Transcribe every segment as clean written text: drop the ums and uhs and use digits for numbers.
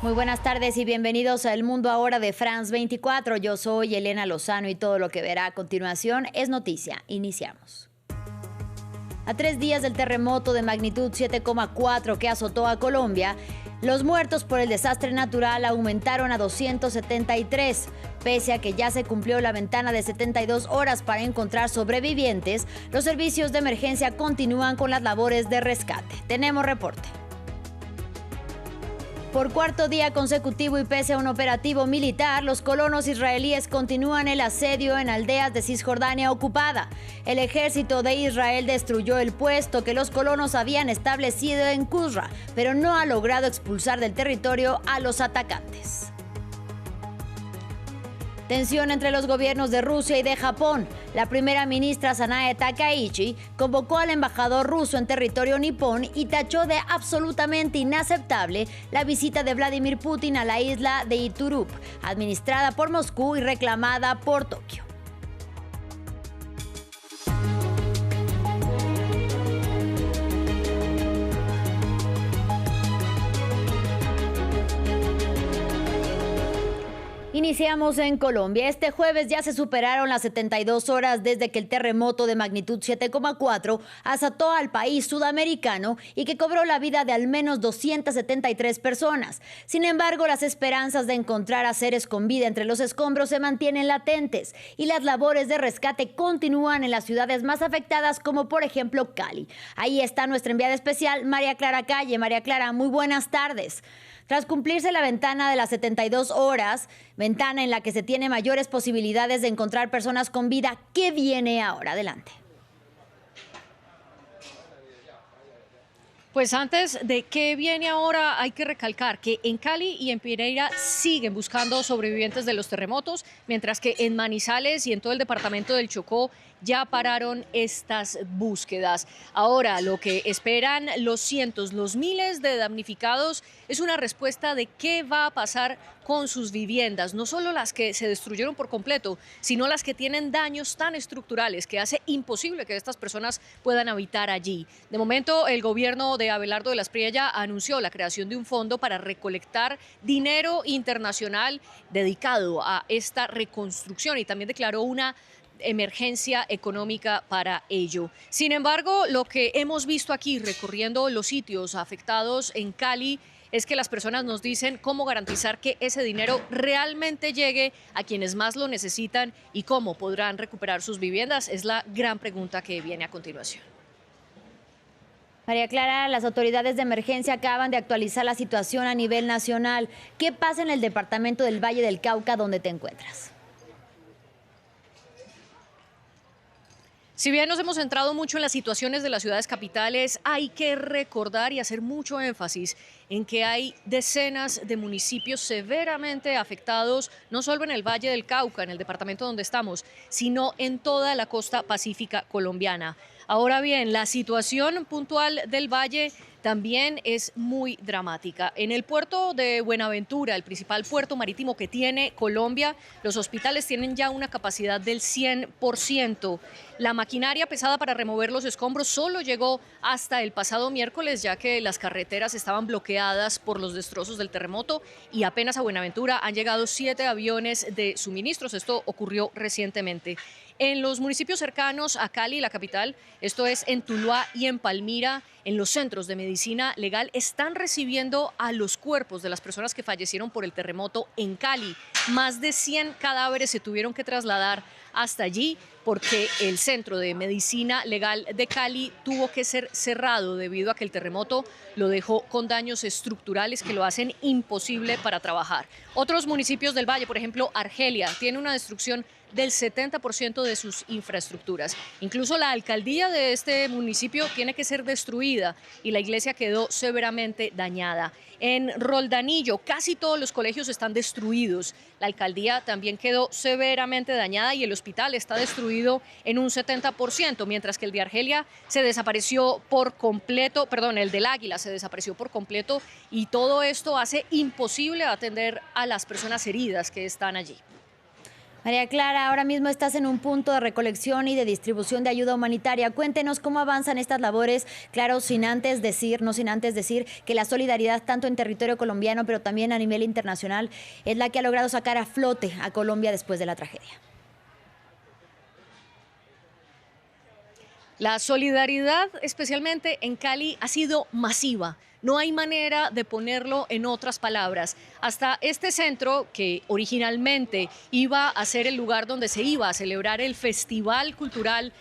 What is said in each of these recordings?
Muy buenas tardes y bienvenidos a El Mundo Ahora de France 24. Yo soy Elena Lozano y todo lo que verá a continuación es noticia. Iniciamos. A 3 días del terremoto de magnitud 7,4 que azotó a Colombia, los muertos por el desastre natural aumentaron a 273. Pese a que ya se cumplió la ventana de 72 horas para encontrar sobrevivientes, los servicios de emergencia continúan con las labores de rescate. Tenemos reporte. Por cuarto día consecutivo y pese a un operativo militar, los colonos israelíes continúan el asedio en aldeas de Cisjordania ocupada. El ejército de Israel destruyó el puesto que los colonos habían establecido en Qusra, pero no ha logrado expulsar del territorio a los atacantes. Tensión entre los gobiernos de Rusia y de Japón. La primera ministra Sanae Takaichi convocó al embajador ruso en territorio nipón y tachó de absolutamente inaceptable la visita de Vladimir Putin a la isla de Iturup, administrada por Moscú y reclamada por Tokio. Iniciamos en Colombia. Este jueves ya se superaron las 72 horas desde que el terremoto de magnitud 7,4 azotó al país sudamericano y que cobró la vida de al menos 273 personas. Sin embargo, las esperanzas de encontrar a seres con vida entre los escombros se mantienen latentes y las labores de rescate continúan en las ciudades más afectadas, como por ejemplo Cali. Ahí está nuestra enviada especial, María Clara Calle. María Clara, muy buenas tardes. Tras cumplirse la ventana de las 72 horas, ventana en la que se tiene mayores posibilidades de encontrar personas con vida, ¿qué viene ahora? Adelante. Pues antes de qué viene ahora, hay que recalcar que en Cali y en Pereira siguen buscando sobrevivientes de los terremotos, mientras que en Manizales y en todo el departamento del Chocó ya pararon estas búsquedas. Ahora, lo que esperan los cientos, los miles de damnificados es una respuesta de qué va a pasar con sus viviendas, no solo las que se destruyeron por completo, sino las que tienen daños tan estructurales que hace imposible que estas personas puedan habitar allí. De momento, el gobierno de Abelardo de la Espriella anunció la creación de un fondo para recolectar dinero internacional dedicado a esta reconstrucción y también declaró una emergencia económica para ello. Sin embargo, lo que hemos visto aquí recorriendo los sitios afectados en Cali es que las personas nos dicen cómo garantizar que ese dinero realmente llegue a quienes más lo necesitan y cómo podrán recuperar sus viviendas. Es la gran pregunta que viene a continuación. María Clara, las autoridades de emergencia acaban de actualizar la situación a nivel nacional. ¿Qué pasa en el departamento del Valle del Cauca donde te encuentras? Si bien nos hemos centrado mucho en las situaciones de las ciudades capitales, hay que recordar y hacer mucho énfasis en que hay decenas de municipios severamente afectados, no solo en el Valle del Cauca, en el departamento donde estamos, sino en toda la costa pacífica colombiana. Ahora bien, la situación puntual del Valle también es muy dramática. En el puerto de Buenaventura, el principal puerto marítimo que tiene Colombia, los hospitales tienen ya una capacidad del 100%. La maquinaria pesada para remover los escombros solo llegó hasta el pasado miércoles, ya que las carreteras estaban bloqueadas por los destrozos del terremoto y apenas a Buenaventura han llegado 7 aviones de suministros. Esto ocurrió recientemente. En los municipios cercanos a Cali, la capital, esto es en Tuluá y en Palmira, en los centros de medicina legal, están recibiendo a los cuerpos de las personas que fallecieron por el terremoto en Cali. Más de 100 cadáveres se tuvieron que trasladar hasta allí porque el centro de medicina legal de Cali tuvo que ser cerrado debido a que el terremoto lo dejó con daños estructurales que lo hacen imposible para trabajar. Otros municipios del Valle, por ejemplo, Argelia, tiene una destrucción del 70% de sus infraestructuras. Incluso la alcaldía de este municipio tiene que ser destruida y la iglesia quedó severamente dañada. En Roldanillo, casi todos los colegios están destruidos. La alcaldía también quedó severamente dañada y el hospital está destruido en un 70%, mientras que el de Argelia se desapareció por completo, perdón, el del Águila se desapareció por completo y todo esto hace imposible atender a las personas heridas que están allí. María Clara, ahora mismo estás en un punto de recolección y de distribución de ayuda humanitaria. Cuéntenos cómo avanzan estas labores, claro, no sin antes decir que la solidaridad tanto en territorio colombiano, pero también a nivel internacional, es la que ha logrado sacar a flote a Colombia después de la tragedia. La solidaridad, especialmente en Cali, ha sido masiva. No hay manera de ponerlo en otras palabras. Hasta este centro, que originalmente iba a ser el lugar donde se iba a celebrar el festival cultural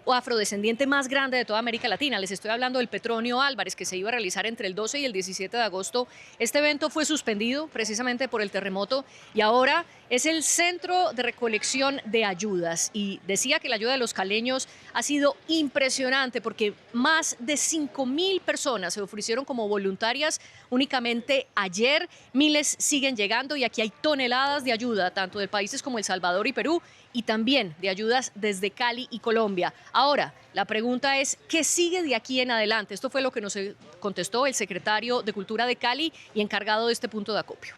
afrodescendiente más grande de toda América Latina. Les estoy hablando del Petronio Álvarez, que se iba a realizar entre el 12 y el 17 de agosto. Este evento fue suspendido precisamente por el terremoto y ahora es el centro de recolección de ayudas. Y decía que la ayuda de los caleños ha sido impresionante porque más de 5.000 personas se ofrecieron como voluntarias únicamente ayer. Miles siguen llegando y aquí hay toneladas de ayuda, tanto de países como El Salvador y Perú, y también de ayudas desde Cali y Colombia. Ahora, la pregunta es, ¿qué sigue de aquí en adelante? Esto fue lo que nos contestó el secretario de Cultura de Cali y encargado de este punto de acopio.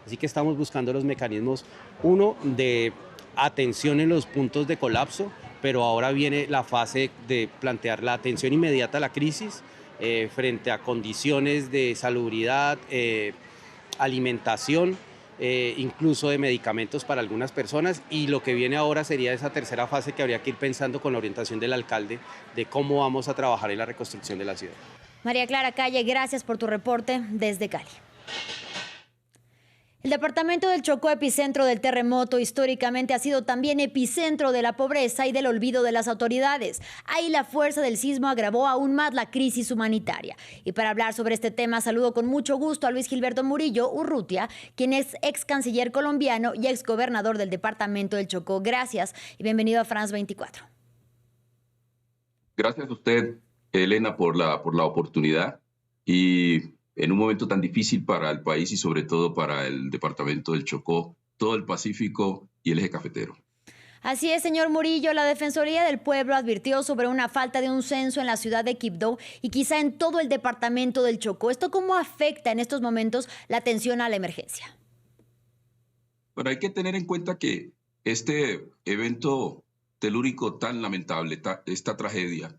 Así que estamos buscando los mecanismos, uno, de atención en los puntos de colapso, pero ahora viene la fase de plantear la atención inmediata a la crisis frente a condiciones de salubridad, alimentación, incluso de medicamentos para algunas personas, y lo que viene ahora sería esa tercera fase que habría que ir pensando con la orientación del alcalde de cómo vamos a trabajar en la reconstrucción de la ciudad. María Clara Calle, gracias por tu reporte desde Cali. El departamento del Chocó, epicentro del terremoto, históricamente ha sido también epicentro de la pobreza y del olvido de las autoridades. Ahí la fuerza del sismo agravó aún más la crisis humanitaria. Y para hablar sobre este tema, saludo con mucho gusto a Luis Gilberto Murillo Urrutia, quien es ex canciller colombiano y ex gobernador del departamento del Chocó. Gracias y bienvenido a France 24. Gracias a usted, Elena, por la oportunidad y en un momento tan difícil para el país y sobre todo para el departamento del Chocó, todo el Pacífico y el eje cafetero. Así es, señor Murillo, la Defensoría del Pueblo advirtió sobre una falta de un censo en la ciudad de Quibdó y quizá en todo el departamento del Chocó. ¿Esto cómo afecta en estos momentos la atención a la emergencia? Bueno, hay que tener en cuenta que este evento telúrico tan lamentable, esta tragedia,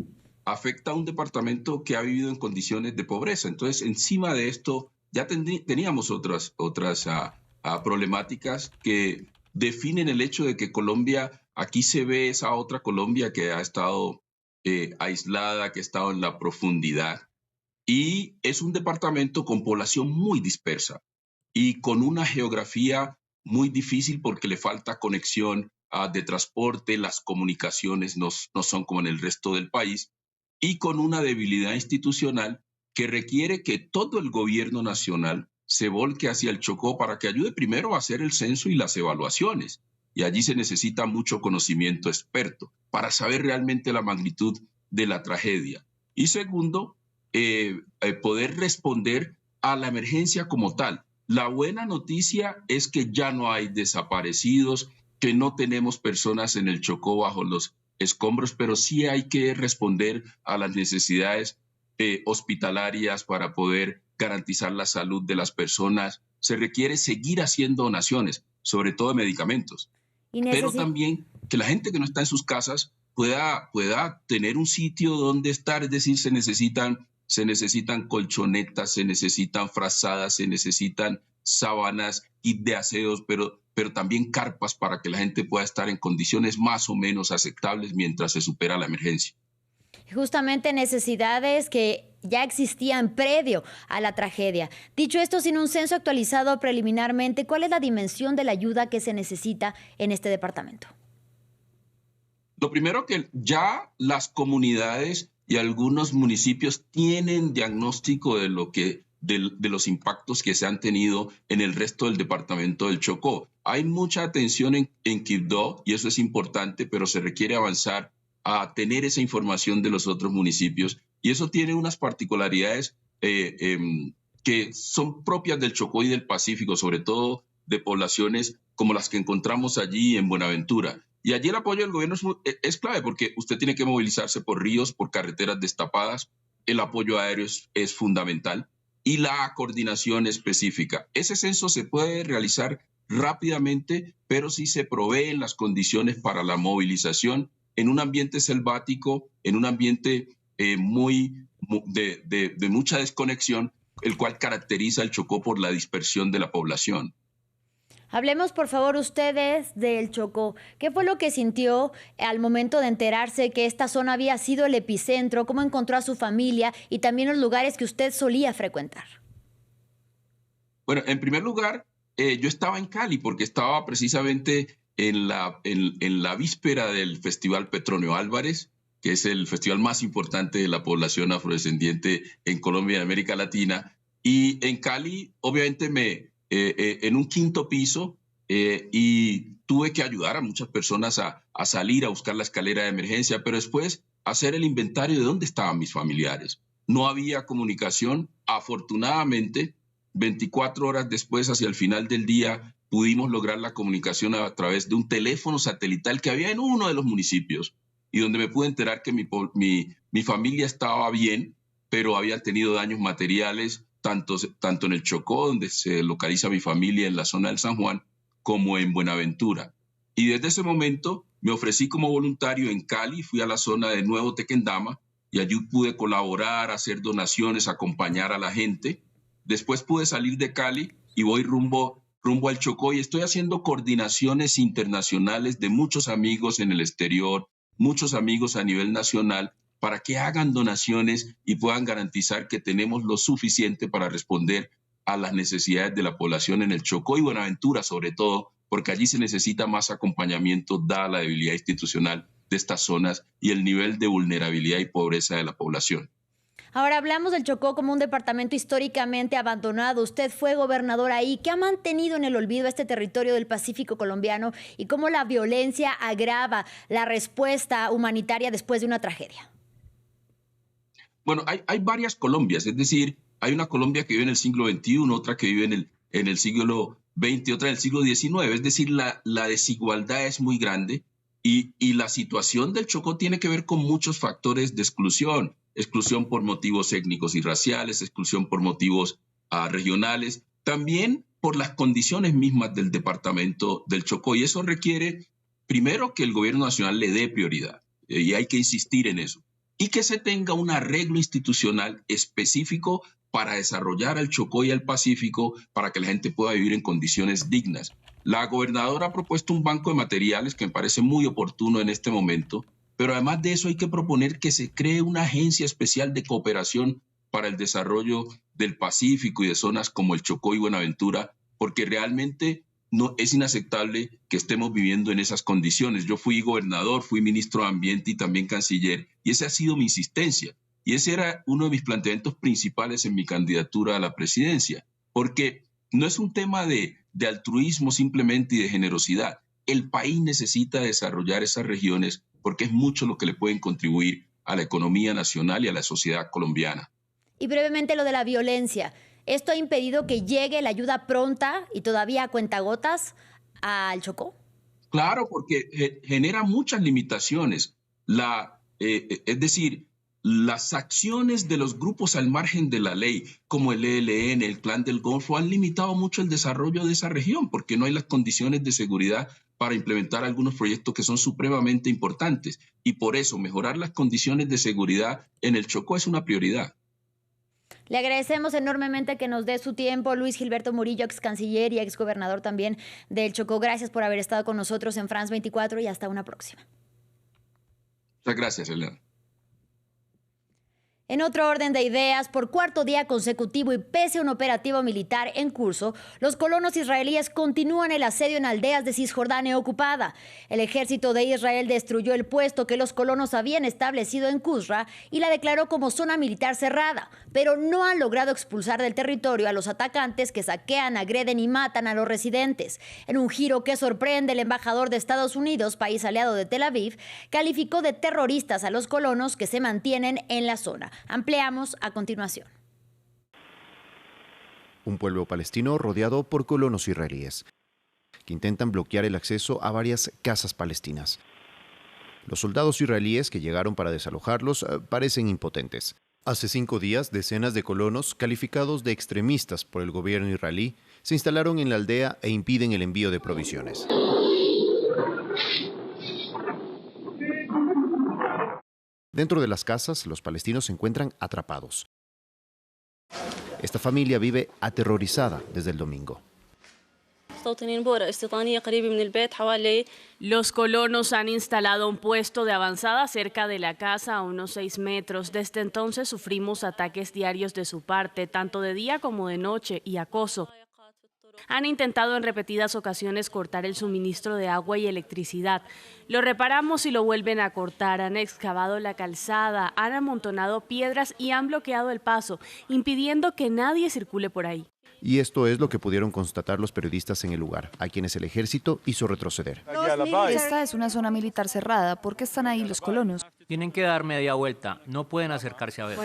afecta a un departamento que ha vivido en condiciones de pobreza. Entonces, encima de esto, ya teníamos otras problemáticas que definen el hecho de que Colombia, aquí se ve esa otra Colombia que ha estado aislada, que ha estado en la profundidad. Y es un departamento con población muy dispersa y con una geografía muy difícil porque le falta conexión de transporte, las comunicaciones no son como en el resto del país, y con una debilidad institucional que requiere que todo el gobierno nacional se volque hacia el Chocó para que ayude primero a hacer el censo y las evaluaciones. Y allí se necesita mucho conocimiento experto para saber realmente la magnitud de la tragedia. Y segundo, poder responder a la emergencia como tal. La buena noticia es que ya no hay desaparecidos, que no tenemos personas en el Chocó bajo los escombros, pero sí hay que responder a las necesidades hospitalarias para poder garantizar la salud de las personas. Se requiere seguir haciendo donaciones, sobre todo de medicamentos, pero también que la gente que no está en sus casas pueda tener un sitio donde estar, es decir, se necesitan colchonetas, se necesitan frazadas, se necesitan sábanas, kit de aseos, pero también carpas para que la gente pueda estar en condiciones más o menos aceptables mientras se supera la emergencia. Justamente necesidades que ya existían previo a la tragedia. Dicho esto, sin un censo actualizado preliminarmente, ¿cuál es la dimensión de la ayuda que se necesita en este departamento? Lo primero, que ya las comunidades y algunos municipios tienen diagnóstico de los impactos que se han tenido en el resto del departamento del Chocó. Hay mucha atención en Quibdó y eso es importante, pero se requiere avanzar a tener esa información de los otros municipios y eso tiene unas particularidades que son propias del Chocó y del Pacífico, sobre todo de poblaciones como las que encontramos allí en Buenaventura. Y allí el apoyo del gobierno es clave porque usted tiene que movilizarse por ríos, por carreteras destapadas, el apoyo aéreo es fundamental y la coordinación específica. Ese censo se puede realizar rápidamente, pero sí se proveen las condiciones para la movilización en un ambiente selvático, en un ambiente de mucha desconexión, el cual caracteriza el Chocó por la dispersión de la población. Hablemos, por favor, ustedes del Chocó. ¿Qué fue lo que sintió al momento de enterarse que esta zona había sido el epicentro? ¿Cómo encontró a su familia y también los lugares que usted solía frecuentar? Bueno, en primer lugar, yo estaba en Cali porque estaba precisamente en la víspera del Festival Petronio Álvarez, que es el festival más importante de la población afrodescendiente en Colombia y en América Latina. Y en Cali, obviamente, en un quinto piso, y tuve que ayudar a muchas personas a salir a buscar la escalera de emergencia, pero después hacer el inventario de dónde estaban mis familiares. No había comunicación. Afortunadamente, 24 horas después, hacia el final del día, pudimos lograr la comunicación a través de un teléfono satelital que había en uno de los municipios y donde me pude enterar que mi familia estaba bien, pero habían tenido daños materiales, tanto en el Chocó, donde se localiza mi familia en la zona del San Juan, como en Buenaventura. Y desde ese momento me ofrecí como voluntario en Cali, fui a la zona de Nuevo Tequendama y allí pude colaborar, hacer donaciones, acompañar a la gente. Después pude salir de Cali y voy rumbo al Chocó y estoy haciendo coordinaciones internacionales de muchos amigos en el exterior, muchos amigos a nivel nacional, para que hagan donaciones y puedan garantizar que tenemos lo suficiente para responder a las necesidades de la población en el Chocó y Buenaventura, sobre todo, porque allí se necesita más acompañamiento dada la debilidad institucional de estas zonas y el nivel de vulnerabilidad y pobreza de la población. Ahora hablamos del Chocó como un departamento históricamente abandonado. Usted fue gobernador ahí. ¿Qué ha mantenido en el olvido este territorio del Pacífico colombiano y cómo la violencia agrava la respuesta humanitaria después de una tragedia? Bueno, hay varias Colombias, es decir, hay una Colombia que vive en el siglo XXI, otra que vive en el siglo XX, otra en el siglo XIX, es decir, la desigualdad es muy grande y la situación del Chocó tiene que ver con muchos factores de exclusión por motivos étnicos y raciales, exclusión por motivos regionales, también por las condiciones mismas del departamento del Chocó, y eso requiere, primero, que el gobierno nacional le dé prioridad, y hay que insistir en eso, y que se tenga un arreglo institucional específico para desarrollar al Chocó y al Pacífico para que la gente pueda vivir en condiciones dignas. La gobernadora ha propuesto un banco de materiales que me parece muy oportuno en este momento, pero además de eso hay que proponer que se cree una agencia especial de cooperación para el desarrollo del Pacífico y de zonas como el Chocó y Buenaventura, porque realmente no es inaceptable que estemos viviendo en esas condiciones. Yo fui gobernador, fui ministro de Ambiente y también canciller, y esa ha sido mi insistencia. Y ese era uno de mis planteamientos principales en mi candidatura a la presidencia, porque no es un tema de altruismo simplemente y de generosidad. El país necesita desarrollar esas regiones porque es mucho lo que le pueden contribuir a la economía nacional y a la sociedad colombiana. Y brevemente lo de la violencia. ¿Esto ha impedido que llegue la ayuda pronta y todavía a cuentagotas al Chocó? Claro, porque genera muchas limitaciones. Es decir, las acciones de los grupos al margen de la ley, como el ELN, el Clan del Golfo, han limitado mucho el desarrollo de esa región porque no hay las condiciones de seguridad para implementar algunos proyectos que son supremamente importantes. Y por eso mejorar las condiciones de seguridad en el Chocó es una prioridad. Le agradecemos enormemente que nos dé su tiempo, Luis Gilberto Murillo, ex canciller y ex gobernador también del Chocó. Gracias por haber estado con nosotros en France 24 y hasta una próxima. Muchas gracias, Elena. En otro orden de ideas, por cuarto día consecutivo y pese a un operativo militar en curso, los colonos israelíes continúan el asedio en aldeas de Cisjordania ocupada. El ejército de Israel destruyó el puesto que los colonos habían establecido en Qusra y la declaró como zona militar cerrada, pero no han logrado expulsar del territorio a los atacantes que saquean, agreden y matan a los residentes. En un giro que sorprende, el embajador de Estados Unidos, país aliado de Tel Aviv, calificó de terroristas a los colonos que se mantienen en la zona. Ampliamos a continuación. Un pueblo palestino rodeado por colonos israelíes que intentan bloquear el acceso a varias casas palestinas. Los soldados israelíes que llegaron para desalojarlos parecen impotentes. Hace 5 días, decenas de colonos, calificados de extremistas por el gobierno israelí, se instalaron en la aldea e impiden el envío de provisiones. Dentro de las casas, los palestinos se encuentran atrapados. Esta familia vive aterrorizada desde el domingo. Los colonos han instalado un puesto de avanzada cerca de la casa a unos 6 metros. Desde entonces sufrimos ataques diarios de su parte, tanto de día como de noche, y acoso. Han intentado en repetidas ocasiones cortar el suministro de agua y electricidad. Lo reparamos y lo vuelven a cortar. Han excavado la calzada, han amontonado piedras y han bloqueado el paso, impidiendo que nadie circule por ahí. Y esto es lo que pudieron constatar los periodistas en el lugar, a quienes el ejército hizo retroceder. Esta es una zona militar cerrada. ¿Por qué están ahí los colonos? Tienen que dar media vuelta, no pueden acercarse a ver.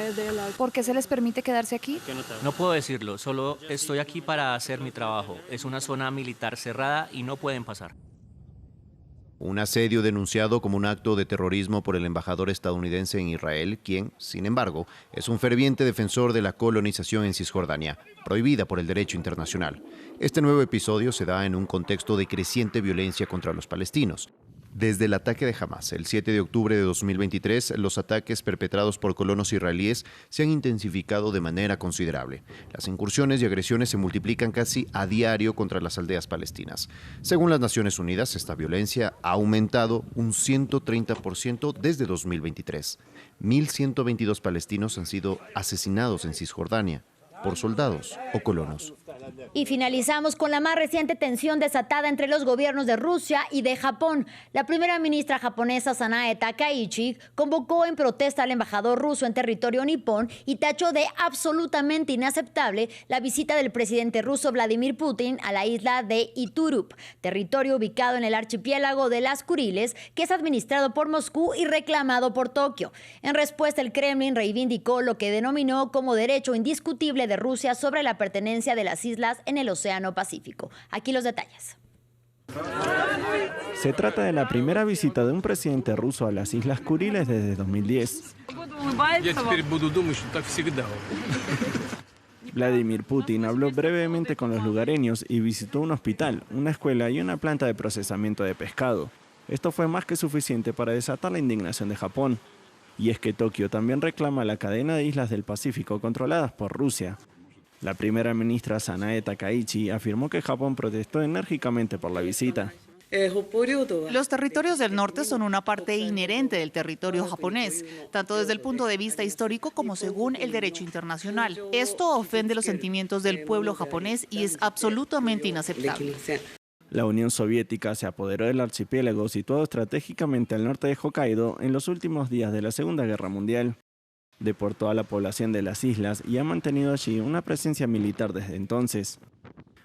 ¿Por qué se les permite quedarse aquí? No puedo decirlo, solo estoy aquí para hacer mi trabajo. Es una zona militar cerrada y no pueden pasar. Un asedio denunciado como un acto de terrorismo por el embajador estadounidense en Israel, quien, sin embargo, es un ferviente defensor de la colonización en Cisjordania, prohibida por el derecho internacional. Este nuevo episodio se da en un contexto de creciente violencia contra los palestinos. Desde el ataque de Hamas, el 7 de octubre de 2023, los ataques perpetrados por colonos israelíes se han intensificado de manera considerable. Las incursiones y agresiones se multiplican casi a diario contra las aldeas palestinas. Según las Naciones Unidas, esta violencia ha aumentado un 130% desde 2023. 1.122 palestinos han sido asesinados en Cisjordania por soldados o colonos. Y finalizamos con la más reciente tensión desatada entre los gobiernos de Rusia y de Japón. La primera ministra japonesa Sanae Takaichi convocó en protesta al embajador ruso en territorio nipón y tachó de absolutamente inaceptable la visita del presidente ruso Vladimir Putin a la isla de Iturup, territorio ubicado en el archipiélago de las Kuriles, que es administrado por Moscú y reclamado por Tokio. En respuesta, el Kremlin reivindicó lo que denominó como derecho indiscutible de Rusia sobre la pertenencia de las islas en el Océano Pacífico. Aquí los detalles. Se trata de la primera visita de un presidente ruso a las Islas Kuriles desde 2010. Vladimir Putin habló brevemente con los lugareños y visitó un hospital, una escuela y una planta de procesamiento de pescado. Esto fue más que suficiente para desatar la indignación de Japón. Y es que Tokio también reclama la cadena de islas del Pacífico controladas por Rusia. La primera ministra Sanae Takaichi afirmó que Japón protestó enérgicamente por la visita. Los territorios del norte son una parte inherente del territorio japonés, tanto desde el punto de vista histórico como según el derecho internacional. Esto ofende los sentimientos del pueblo japonés y es absolutamente inaceptable. La Unión Soviética se apoderó del archipiélago situado estratégicamente al norte de Hokkaido en los últimos días de la Segunda Guerra Mundial. Deportó a la población de las islas y ha mantenido allí una presencia militar desde entonces.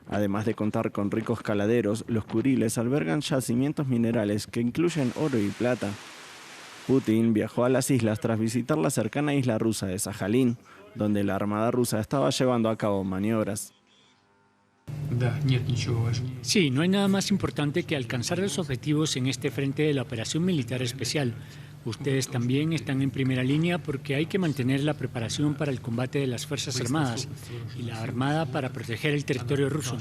Además de contar con ricos caladeros, los Kuriles albergan yacimientos minerales que incluyen oro y plata. Putin viajó a las islas tras visitar la cercana isla rusa de Sajalín, donde la Armada rusa estaba llevando a cabo maniobras. Sí, no hay nada más importante que alcanzar los objetivos en este frente de la operación militar especial. Ustedes también están en primera línea porque hay que mantener la preparación para el combate de las Fuerzas Armadas y la Armada para proteger el territorio ruso.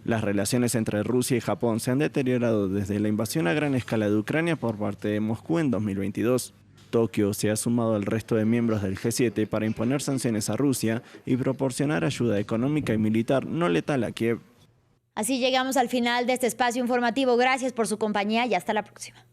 Las relaciones entre Rusia y Japón se han deteriorado desde la invasión a gran escala de Ucrania por parte de Moscú en 2022. Tokio se ha sumado al resto de miembros del G7 para imponer sanciones a Rusia y proporcionar ayuda económica y militar no letal a Kiev. Así llegamos al final de este espacio informativo. Gracias por su compañía y hasta la próxima.